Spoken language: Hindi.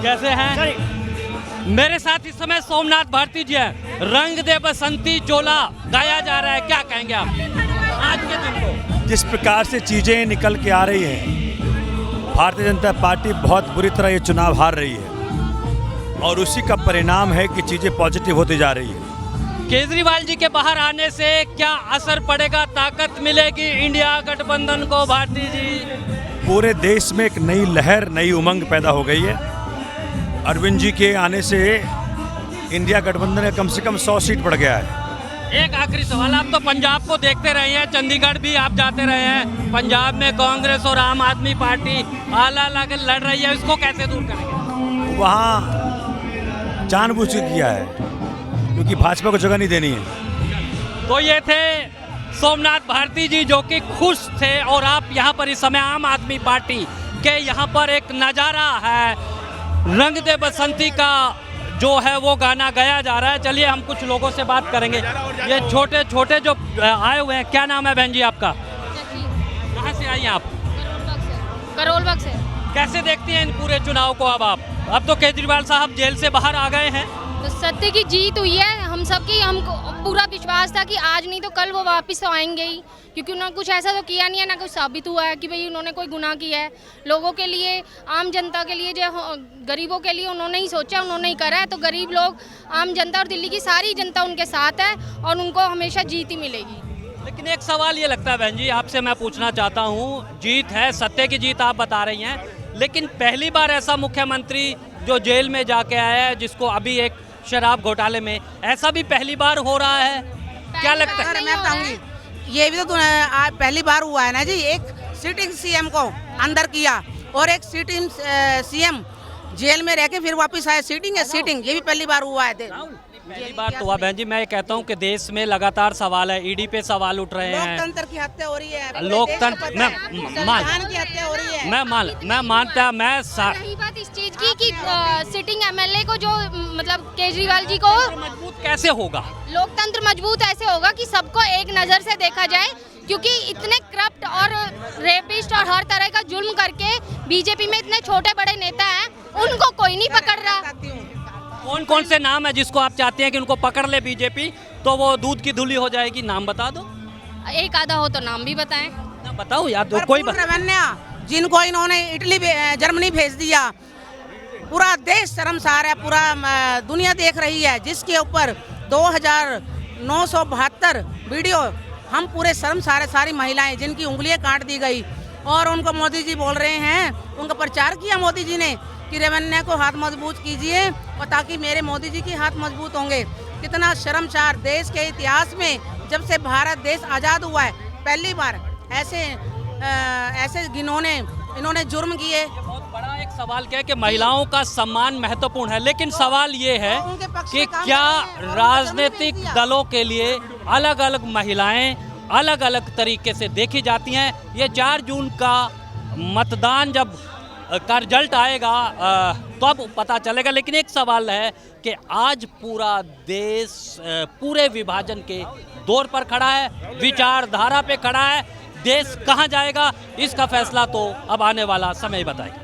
कैसे हैं? मेरे साथ इस समय सोमनाथ भारती जी हैं। रंग दे बसंती चोला गाया जा रहा है, क्या कहेंगे आप आज के दिन को? जिस प्रकार से चीज़ें निकल के आ रही हैं, भारतीय जनता पार्टी बहुत बुरी तरह ये चुनाव हार रही है और उसी का परिणाम है कि चीज़ें पॉजिटिव होती जा रही है। केजरीवाल जी के बाहर आने से क्या असर पड़ेगा, ताकत मिलेगी इंडिया गठबंधन को? भारती जी, पूरे देश में एक नई लहर, नई उमंग पैदा हो गई है। अरविंद जी के आने से इंडिया गठबंधन में कम से कम 100 सीट बढ़ गया है। एक आखिरी सवाल, आप तो पंजाब को देखते रहे हैं, चंडीगढ़ भी आप जाते रहे हैं। पंजाब में कांग्रेस और आम आदमी पार्टी अलग लड़ रही है, इसको कैसे दूर करेंगे? वहाँ जानबूझ के किया है क्योंकि भाजपा को जगह नहीं देनी है। तो ये थे सोमनाथ भारती जी जो कि खुश थे। और आप यहाँ पर इस समय आम आदमी पार्टी के यहाँ पर एक नज़ारा है, रंग दे बसंती का जो है वो गाना गाया जा रहा है। चलिए हम कुछ लोगों से बात करेंगे। ये छोटे छोटे जो आए हुए हैं, क्या नाम है बहन जी आपका? कहाँ से आई हैं आप? करोल बाग से। कैसे देखती हैं इन पूरे चुनाव को? अब तो केजरीवाल साहब जेल से बाहर आ गए हैं। तो सत्य की जीत हुई है, हम सबकी, हमको पूरा विश्वास था कि आज नहीं तो कल वो वापस आएंगे ही, क्योंकि उन्होंने कुछ ऐसा तो किया नहीं है, ना कुछ साबित हुआ है कि भाई उन्होंने कोई गुनाह किया है। लोगों के लिए, आम जनता के लिए, जो गरीबों के लिए उन्होंने ही सोचा, उन्होंने ही करा है। तो गरीब लोग, आम जनता और दिल्ली की सारी जनता उनके साथ है और उनको हमेशा जीत ही मिलेगी। लेकिन एक सवाल ये लगता है बहन जी, आपसे मैं पूछना चाहता हूँ, जीत है, सत्य की जीत आप बता रही हैं, लेकिन पहली बार ऐसा मुख्यमंत्री जो जेल में जाके आया है, जिसको अभी एक शराब घोटाले में, ऐसा भी पहली बार हो रहा है, क्या लगता है? मैं बताऊंगी, ये भी तो पहली बार हुआ है ना जी। एक सिटिंग सीएम को अंदर किया और एक सिटिंग सीएम जेल में रह के फिर वापस आए। सीटिंग है, सीटिंग, ये भी पहली बार हुआ है। पहली बार तो हुआ बहन जी। मैं कहता हूँ कि देश में लगातार सवाल है, ईडी पे सवाल उठ रहे हैं, लोकतंत्र की हत्या हो रही है, लोकतंत्र संविधान की हत्या हो रही है। मैं मानता, रही बात इस चीज की कि सिटिंग एमएलए को, जो मतलब केजरीवाल जी को, मजबूत कैसे होगा? लोकतंत्र मजबूत ऐसे होगा कि सबको एक नजर से देखा जाए, क्योंकि इतने करप्ट और रेपिस्ट और हर तरह का जुल्म करके बीजेपी में इतने छोटे बड़े नेता हैं, उनको कोई नहीं पकड़ रहा। कौन कौन से नाम है जिसको आप चाहते हैं कि उनको पकड़ ले बीजेपी तो वो दूध की धुली हो जाएगी? नाम बता दो। एक आधा हो तो नाम भी बताएं। ना बताओ यार, तो कोई जिनको इन्होंने इटली जर्मनी भेज दिया, पूरा देश शर्मसार है, पूरा दुनिया देख रही है, जिसके ऊपर 2972 वीडियो, हम पूरे शर्मसार है, सारी महिलाएं जिनकी उंगलियां काट दी गई। और उनको मोदी जी बोल रहे हैं, उनका प्रचार किया मोदी जी ने कि रेवन्या को हाथ मजबूत कीजिए और ताकि मेरे मोदी जी के हाथ मजबूत होंगे। कितना शर्मसार, देश के इतिहास में जब से भारत देश आज़ाद हुआ है, पहली बार ऐसे इन्होंने जुर्म किए। बहुत बड़ा एक सवाल क्या है कि महिलाओं का सम्मान महत्वपूर्ण है, लेकिन सवाल ये है कि क्या राजनीतिक दलों के लिए अलग अलग महिलाएं अलग अलग तरीके से देखी जाती हैं? ये 4 जून का मतदान जब का रिजल्ट आएगा तो अब पता चलेगा। लेकिन एक सवाल है कि आज पूरा देश पूरे विभाजन के दौर पर खड़ा है, विचारधारा पे खड़ा है। देश कहाँ जाएगा, इसका फैसला तो अब आने वाला समय बताएगा।